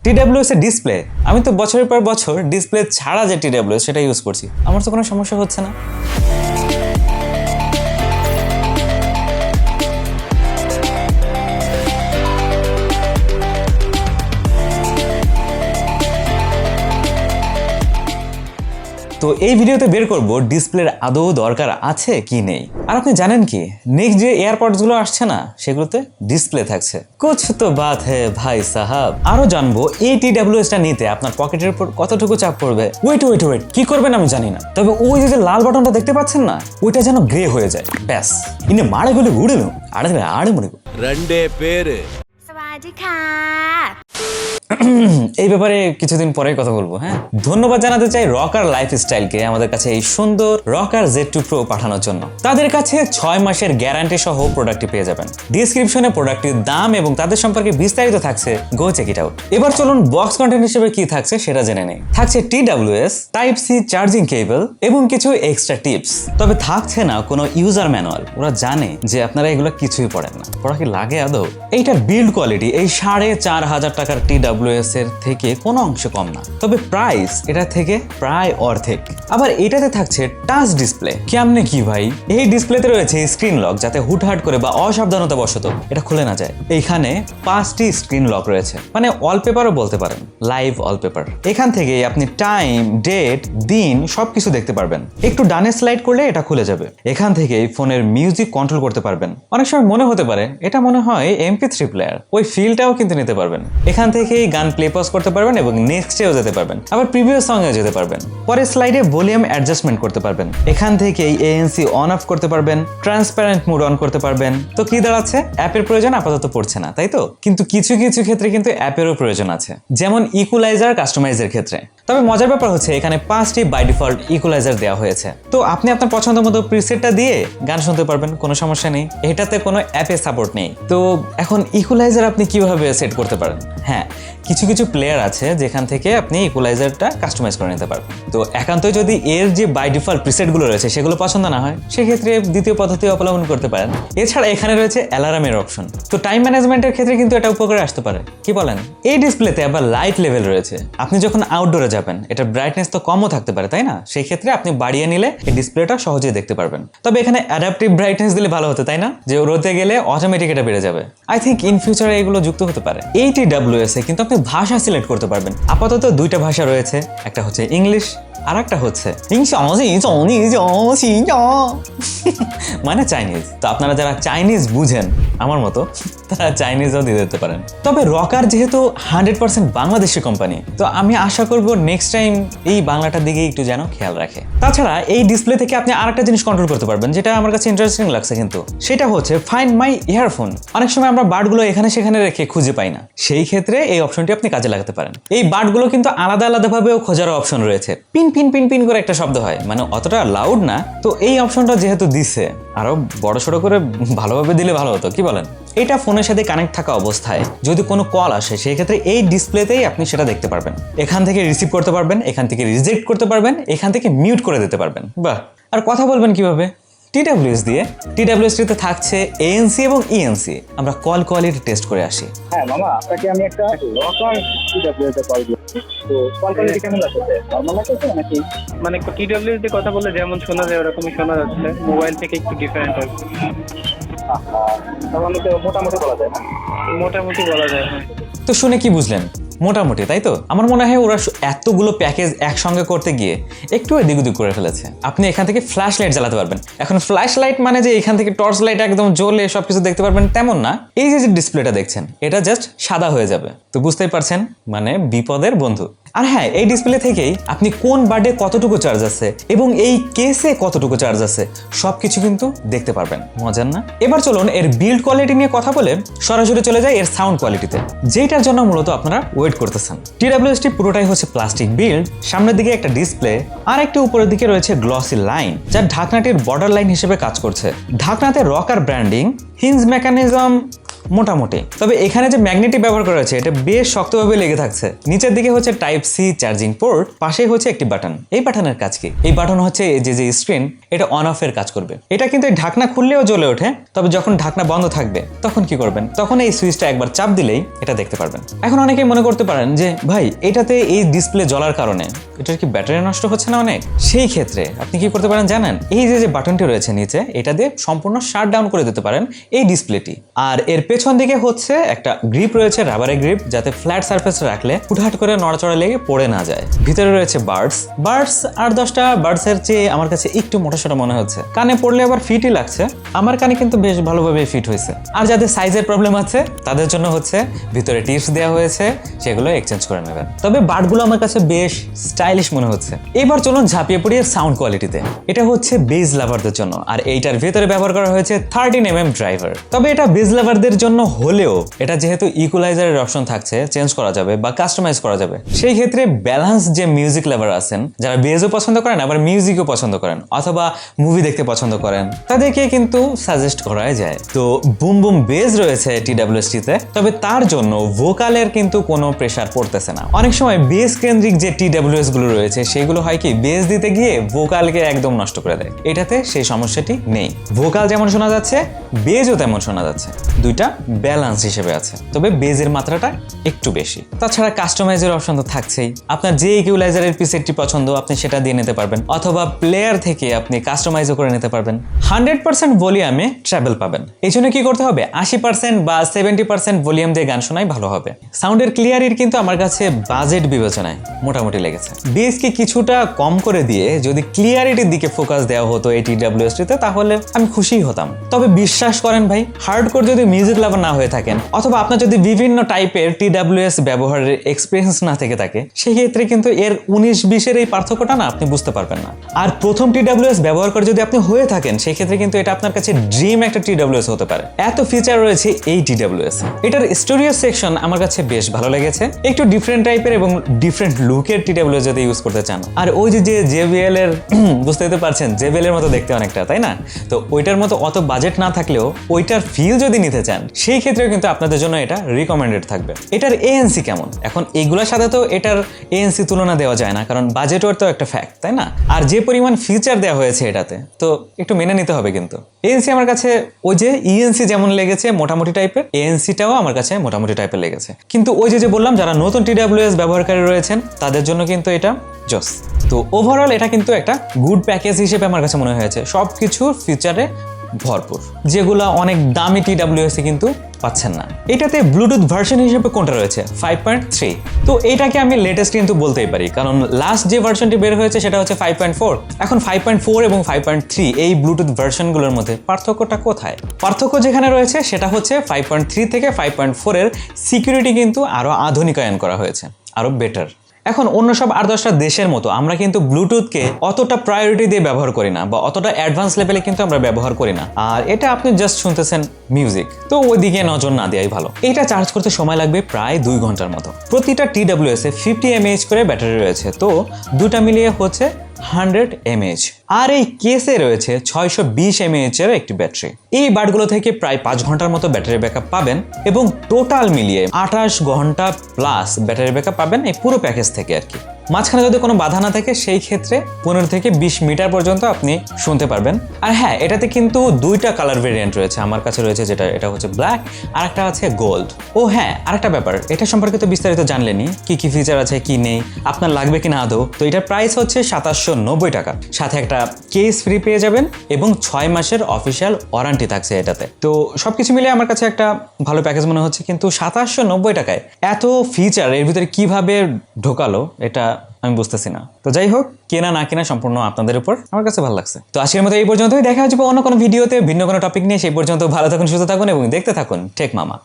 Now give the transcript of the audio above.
TWS এর display, আমি তো বছরের পর বছর ডিসপ্লে ছাড়া যে TWS সেটা ইউজ করছি, আমার তো কোনো সমস্যা হচ্ছে না। তো এই ভিডিওতে বের করব ডিসপ্লের আদৌ দরকার আছে কি নেই। আর আপনি জানেন কি, নেক্সট যে এয়ারপডস গুলো আসছে না সেগুলোতে ডিসপ্লে থাকছে। কুছ তো বাত হে ভাই সাহাব। আরো জানবো এই TWS টা নিতে আপনার পকেটের উপর কতটুকু চাপ পড়বে। ওয়েট কি করবেন আমি জানি না, তবে ওই যে লাল বাটনটা দেখতে পাচ্ছেন না, ওইটা যেন গ্রে হয়ে যায়, ব্যাস ইনে মারে গলে উড়েলো আড়ে মরে রেন্ডে পেরে। এই ব্যাপারে কিছুদিন পরে কথা বলবো। হ্যাঁ, ধন্যবাদ জানাতে চাই রকার লাইফস্টাইলকে আমাদের কাছে এই সুন্দর রকার Z2 Pro পাঠানোর জন্য। তাদের কাছে 6 মাসের গ্যারান্টি সহ প্রোডাক্টটি পেয়ে যাবেন। ডেসক্রিপশনে প্রোডাক্টের দাম এবং তাদের সম্পর্কে বিস্তারিত থাকছে, গো চেক ইট আউট। এবার চলুন বক্স কন্টেন্ট হিসেবে কি থাকছে সেটা জেনে নেই। থাকছে TWS, Type-C চার্জিং কেবল এবং কিছু এক্সট্রা টিপস। তবে থাকছে না কোনো ইউজার ম্যানুয়াল। ওরা জানে যে আপনারা এগুলো কিছুই পড়েন না, পড়া কি লাগে আদৌ? এইটার বিল্ড কোয়ালিটি এই 4500 টাকার TWS এর থেকে কোনো অংশ কম না, তবে প্রাইস এটা থেকে প্রায় অর্ধেক। আবার এটাতে থাকছে টাচ ডিসপ্লে। কেমনে কি ভাই? এই ডিসপ্লেতে রয়েছে স্ক্রিন লক, যাতে হুটহাট করে বা অসাবধানতা বশত এটা খুলে না যায়। এইখানে 5টি স্ক্রিন লক রয়েছে, মানে ওয়ালপেপারও বলতে পারেন, লাইভ ওয়ালপেপার। এখান থেকে আপনি টাইম, ডেট, দিন সবকিছু দেখতে পারবেন। একটু ডানে স্লাইড করলে এটা খুলে যাবে। এখান থেকে ফোনের মিউজিক কন্ট্রোল করতে পারবেন। অনেক সময় মনে হতে পারে এটা মনে হয় MP3 প্লেয়ার, ওই ফিলটাও কিন্তু নিতে পারবেন। এখান থেকেই গান প্লে পজ করতে পারবেন এবং নেক্সটেও যেতে পারবেন, আবার প্রিভিয়াস সঙ্গেও যেতে পারবেন। পরে স্লাইডে ভলিউম অ্যাডজাস্টমেন্ট করতে পারবেন। এখান থেকেই ANC অন অফ করতে পারবেন, ট্রান্সপারেন্ট মোড অন করতে পারবেন। তো কি দাঁড়াচ্ছে, অ্যাপের প্রয়োজন আপাতত পড়ছে না, তাই তো? কিন্তু কিছু কিছু ক্ষেত্রে কিন্তু অ্যাপেরও প্রয়োজন আছে, যেমন ইকুয়ালাইজার কাস্টমাইজের ক্ষেত্রে। তবে মজার ব্যাপার হচ্ছে এখানে 5টি বাই ডিফল্ট ইকুয়ালাইজার দেওয়া হয়েছে। তো আপনি আপনার পছন্দ মতো প্রিসেটটা দিয়ে গান শুনতে পারবেন, কোনো সমস্যা নেই। এটাতে কোনো অ্যাপে সাপোর্ট নেই। তো এখন ইকুয়ালাইজার আপনি কিভাবে সেট করতে পারেন? হ্যাঁ, কিছু কিছু প্লেয়ার আছে যেখান থেকে আপনি ইকুয়ালাইজারটা কাস্টমাইজ করে নিতে পারবেন। তো একান্তই যদি এর যে বাই ডিফল্ট প্রিসেটগুলো রয়েছে সেগুলো পছন্দ না হয়, সেক্ষেত্রে দ্বিতীয় পদ্ধতি অবলম্বন করতে পারেন। এছাড়া এখানে রয়েছে অ্যালার্মের অপশন। তো টাইম ম্যানেজমেন্টের ক্ষেত্রে কিন্তু এটা উপকারে আসতে পারে, কি বলেন? এই ডিসপ্লেতে আবার লাইট লেভেল রয়েছে। আপনি যখন আউটডোরে যাবেন, এটার ব্রাইটনেস তো কমও থাকতে পারে, তাই না? সেই ক্ষেত্রে আপনি বাড়িয়ে নিলে এই ডিসপ্লেটা সহজেই দেখতে পারবেন। তবে এখানে অ্যাডাপটিভ ব্রাইটনেস দিলে ভালো হতো, তাই না? যে রোদে গেলে অটোমেটিক এটা বেড়ে যাবে। আই থিঙ্ক ইন ফিউচারে এগুলো যুক্ত হতে পারে। এই TWS এ কিন্তু আপনি ভাষা সিলেক্ট করতে পারবেন। আপাতত 2টা ভাষা রয়েছে, একটা হচ্ছে ইংলিশ আর একটা হচ্ছে মানে চাইনিজ। তো আপনারা যারা চাইনিজ বুঝেন আমার মতো, তারা চাইনিজও দিয়ে দিতে পারেন। তবে রকার যেহেতু 100% বাংলাদেশি কোম্পানি, তো আমি আশা করব নেক্সট টাইম এই বাংলাটার দিকে একটু যেন খেয়াল রাখে। তাছাড়া এই ডিসপ্লে থেকে আপনি আরেকটা জিনিস কন্ট্রোল করতে পারবেন, যেটা আমার কাছে ইন্টারেস্টিং লাগছে, কিন্তু সেটা হচ্ছে ফাইন্ড মাই ইয়ারফোন। অনেক সময় আমরা বাডগুলো এখানে সেখানে রেখে খুঁজে পাই না, সেই ক্ষেত্রে এই অপশনটি আপনি কাজে লাগাতে পারেন। এই বাডগুলো কিন্তু আলাদা আলাদাভাবেও খোঁজার অপশন রয়েছে। পিন পিন পিন পিন করে একটা শব্দ হয়, মানে অতটা লাউড না। তো এই অপশনটা যেহেতু দিছে, আরো বড়সড় করে ভালোভাবে দিলে ভালো হতো, কি বলেন? এটা ফোনের সাথে কানেক্ট থাকা অবস্থায় যদি কোনো কল আসে, সেই ক্ষেত্রে এই ডিসপ্লেতেই আপনি সেটা দেখতে পারবেন। এখান থেকে রিসিভ করতে পারবেন, এখান থেকে রিজেক্ট করতে পারবেন, এখান থেকে মিউট করে দিতে পারবেন। বাহ! আর কথা বলবেন কিভাবে? TWS দিয়ে। TWS-টিতে থাকছে ANC এবং ENC। আমরা কল কোয়ালিটি টেস্ট করে আসি। হ্যাঁ মামা, আপনাকে আমি একটা রকার TWS এর কল দিয়েছি। তো কল কোয়ালিটি কেমন লাগছে? নরমাল লাগছে নাকি? মানে TWS দিয়ে কথা বলে যেমন শোনা যায় ওরকমই শোনা যাচ্ছে, মোবাইল থেকে একটু ডিফারেন্ট আর কি। তার মানে তো মোটামুটি বলা যায় না? মোটামুটি বলা যায়, হ্যাঁ। তো শুনে কি বুঝলেন? মোটামুটি, তাই তো? আমার মনে হয় ওরা এতগুলো প্যাকেজ একসঙ্গে করতে গিয়ে একটু এদিক ওদিক করে ফেলেছে। আপনি এখান থেকে ফ্ল্যাশ লাইট জ্বালাতে পারবেন। এখন ফ্ল্যাশ লাইট মানে যে এখান থেকে টর্চ লাইট একদম জ্বলে সবকিছু দেখতে পারবেন তেমন না। এই যে ডিসপ্লেটা দেখছেন, এটা জাস্ট সাদা হয়ে যাবে। তো বুঝতেই পারছেন, মানে বিপদের বন্ধু। আর হ্যাঁ, এই ডিসপ্লে থেকেই আপনি কোন বার্ডে কতটুকু চার্জ আছে এবং এই কেসে কতটুকু চার্জ আছে সবকিছু কিন্তু দেখতে পারবেন। মজার না? এবার চলুন এর বিল্ড কোয়ালিটি নিয়ে কথা বলে সরাসরি চলে যায় এর সাউন্ড কোয়ালিটিতে, যেটার জন্য মূলত আপনারা ওয়েট করতেছেন। TWS-টি পুরোটাই হচ্ছে প্লাস্টিক বিল্ড। সামনের দিকে একটা ডিসপ্লে আর একটা উপরের দিকে রয়েছে গ্লসি লাইন, যা ঢাকনাটির বর্ডার লাইন হিসেবে কাজ করছে। ঢাকনাতে রকার ব্র্যান্ডিং, হিঞ্জ মেকানিজম মোটামুটি। তবে এখানে যে ম্যাগনেটটি ব্যবহার করা হয়েছে এটা বেশ শক্তভাবে লেগে থাকছে। নিচের দিকে হচ্ছে টাইপ সি চার্জিং পোর্ট, পাশেই হচ্ছে একটি বাটন। এই বাটনের কাজ কি? এই বাটন হচ্ছে যে স্ক্রিন, এটা অন অফ এর কাজ করবে। এটা কিন্তু এই ঢাকনা খুললেও জ্বলে ওঠে, তবে যখন ঢাকনা বন্ধ থাকবে তখন কি করবেন? তখন এই সুইচটা একবার চাপ দিলেই এটা দেখতে পারবেন। এখন অনেকেই মনে করতে পারেন যে ভাই এটাতে এই ডিসপ্লে জ্বলার কারণে এটার কি ব্যাটারি নষ্ট হচ্ছে না অনেক? সেই ক্ষেত্রে আপনি কি করতে পারেন জানেন? এই যে বাটনটি রয়েছে নিচে, এটা দিয়ে সম্পূর্ণ শাট ডাউন করে দিতে পারেন এই ডিসপ্লেটি। আর এর পেছন দিকে হচ্ছে একটা গ্রিপ রয়েছে, রাবারের গ্রিপ, যাতে ফ্ল্যাট সারফেস রাখলে হুটহাট করে নড়াচড়া লেগে পড়ে না যায়। ভিতরে রয়েছে বার্ডস 8-10টা বার্ডসের চেয়ে আমার কাছে একটু মোটাসোটা মনে হচ্ছে। কানে পড়লে আবার ফিটই লাগছে, আমার কানে কিন্তু বেশ ভালোভাবে ফিট হয়েছে। আর যাদের সাইজের প্রবলেম আছে তাদের জন্য হচ্ছে ভিতরে টিপস দেওয়া হয়েছে, সেগুলো এক্সচেঞ্জ করে নেবেন। তবে বার্ডগুলো আমার কাছে বেশ স্টাইলিশ মনে হচ্ছে। এবার চলুন ঝাঁপিয়ে পড়ি সাউন্ড কোয়ালিটিতে। এটা হচ্ছে বেজ লাভারদের জন্য, আর এইটার ভেতরে ব্যবহার করা হয়েছে 13mm ড্রাইভার। তবে এটা বেজ লাভারদের জন্য হলেও এটা যেহেতু ইকুয়ালাইজারের অপশন থাকছে, চেঞ্জ করা যাবে বা কাস্টমাইজ করা যাবে, সেই ক্ষেত্রে ব্যালেন্স যে মিউজিক লাভার আছেন, যারা বেজও পছন্দ করেন আবার মিউজিকও পছন্দ করেন অথবা মুভি দেখতে পছন্দ করেন, তাদেরকে কিন্তু সাজেস্ট করা যায়। তো বুম বুম বেজ রয়েছে TWS-টি তে, তবে তার জন্য ভোকালের কিন্তু কোনো প্রেসার পড়তেছে না। অনেক সময় বেস কেন্দ্রিক যে TWS গুলো রয়েছে সেগুলো হয় কি বেস দিতে গিয়ে ভোকালকে একদম নষ্ট করে দেয়। এটাতে সেই সমস্যাটি নেই। ভোকাল যেমন শোনা যাচ্ছে, বেজও তেমন শোনা যাচ্ছে, দুইটা ব্যালেন্স হিসেবে আছে। তবে বেজের মাত্রাটা একটু বেশি। তাছাড়া কাস্টমাইজের অপশন তো থাকছেই। আপনার যে ইকুয়ালাইজারের পিসেটটি পছন্দ আপনি সেটা দিয়ে নিতে পারবেন, অথবা প্লেয়ার থেকে আপনি কাস্টমাইজও করে নিতে পারবেন। 100% ভলিউমে ট্রাভেল পাবেন। এই জন্য কি করতে হবে? 80% বা 70% ভলিউম দিয়ে গান শোনাই ভালো হবে। সাউন্ডের ক্লিয়ারিটি কিন্তু আমার কাছে বাজেট বিবেচনায় মোটামুটি লেগেছে। বেসকে কিছুটা কম করে দিয়ে যদি ক্লিয়ারিটির দিকে ফোকাস দেওয়া হতো এই TWS-টিতে, তাহলে আমি খুশিই হতাম। তবে বিশ্বাস করেন ভাই, হার্ডকোর যদি মিউজিক লাভার না হয়ে থাকেন, অথবা আপনার যদি বিভিন্ন টাইপের TWS ব্যবহারের এক্সপিরিয়েন্স না থেকে থাকে, সেই ক্ষেত্রে কিন্তু এর 19-20-এর এই পার্থক্যটা না আপনি বুঝতে পারবেন না। আর প্রথম TWS ব্যবহার করে যদি আপনি হয়ে থাকেন, সেই ক্ষেত্রে কিন্তু এটা আপনার কাছে ড্রিম একটা TWS হতে পারে। এত ফিচার রয়েছে এই TWS। এটার স্টোরিও সেকশন আমার কাছে বেশ ভালো লেগেছে। একটু ডিফারেন্ট টাইপের এবং ডিফারেন্ট লুকের TWS যদি ইউজ করতে চান, আর ওই যে JBL এর বুঝতে পারছেন, JBL এর মতো দেখতে অনেকটা, তাই না? তো ওইটার মতো অত বাজেট না থাকলেও ওইটার ফিল যদি নিতে চান, সেই ক্ষেত্রেও কিন্তু আপনাদের জন্য এটা রিকমেন্ডেড থাকবে। এটার ANC কেমন? এখন এইগুলোর সাথে তো এটার ANC তুলনা দেওয়া যায় না, কারণ বাজেটও তো একটা ফ্যাক্ট, তাই না? আর যে পরিমাণ ফিচার দেওয়া হয়েছে এটাতে, তো একটু মেনে নিতে হবে। কিন্তু ANC আমার কাছে ওই যে ENC যেমন লেগেছে মোটামুটি টাইপের, ANC-টাও আমার কাছে মোটামুটি টাইপের লেগেছে। কিন্তু ওই যে বললাম, যারা নতুন TWS ব্যবহারকারী রয়েছেন তাদের জন্য কিন্তু এটা জোস। তো ওভারঅল এটা কিন্তু একটা গুড প্যাকেজ হিসেবে আমার কাছে মনে হয়েছে। সব কিছুর ফিচারে ভরপুর, যেগুলো অনেক দামি TWS-এ কিন্তু পাচ্ছেন না। এটাতে ব্লুটুথ ভার্সন হিসেবে কোনটা রয়েছে? 5.3। তো এটাকে আমি লেটেস্ট কিন্তু বলতেই পারি, কারণ লাস্ট যে ভার্সনটি বের হয়েছে সেটা হচ্ছে 5.4। এখন 5.4 এবং 5.3 এই ব্লুটুথ ভার্সনগুলোর মধ্যে পার্থক্যটা কোথায়? পার্থক্য যেখানে রয়েছে সেটা হচ্ছে 5.3 থেকে 5.4 এর সিকিউরিটি কিন্তু আরো আধুনিকায়ন করা হয়েছে, আরো বেটার। এখন অন্য সব 8-10টা দেশের মতো আমরা কিন্তু ব্লুটুথকে অতটা প্রায়োরিটি দিয়ে ব্যবহার করি না, বা অতটা অ্যাডভান্স লেভেলে কিন্তু আমরা ব্যবহার করি না। আর এটা আপনি জাস্ট শুনতেছেন মিউজিক, তো ওইদিকে নজর না দেওয়াই ভালো। এটা চার্জ করতে সময় লাগবে প্রায় 2 ঘন্টার মতো। প্রতিটা TWS-এ 50 mAh করে ব্যাটারি রয়েছে, তো দুটা মিলিয়ে হচ্ছে 100 mAh। আর এই কেসে রয়েছে 620 mAh এর একটি ব্যাটারি। এই বাডগুলো থেকে প্রায় 5 ঘন্টার মতো ব্যাটারি ব্যাকআপ পাবেন, এবং টোটাল মিলিয়ে 28 ঘন্টা প্লাস ব্যাটারি ব্যাকআপ পাবেন এই পুরো প্যাকেজ থেকে আর কি। মাঝখানে যদি কোনো বাধা না থাকে, সেই ক্ষেত্রে 15 থেকে 20 মিটার পর্যন্ত আপনি শুনতে পারবেন। আর হ্যাঁ, এটাতে কিন্তু 2টা কালার ভেরিয়েন্ট রয়েছে। আমার কাছে রয়েছে এটা হচ্ছে ব্ল্যাক, আর একটা আছে গোল্ড। ও হ্যাঁ, আরেকটা ব্যাপার, এটা সম্পর্কে তো বিস্তারিত জানলেনি, কি ফিচার আছে কি নেই, আপনার লাগবে কিনা আদৌ। তো এটার প্রাইস হচ্ছে 2790 টাকা, সাথে একটা কেস ফ্রি পেয়ে যাবেন এবং 6 মাসের অফিসিয়াল ওয়ারেন্টি থাকছে এটাতে। তো সবকিছু মিলে আমার কাছে একটা ভালো প্যাকেজ মনে হচ্ছে। কিন্তু 2790 টাকায় এত ফিচার এর ভিতরে কিভাবে ঢোকালো এটা আমি বুঝতেছি না। তো যাই হোক, কেনা না কেনা সম্পূর্ণ আপনাদের উপর, আমার কাছে ভালো লাগছে। তো আজকের মতো এই পর্যন্তই, দেখা হচ্ছে অন্য কোনো ভিডিওতে ভিন্ন কোনো টপিক নিয়ে। সেই পর্যন্ত ভালো থাকুন, সুস্থ থাকুন এবং দেখতে থাকুন টেক মামা।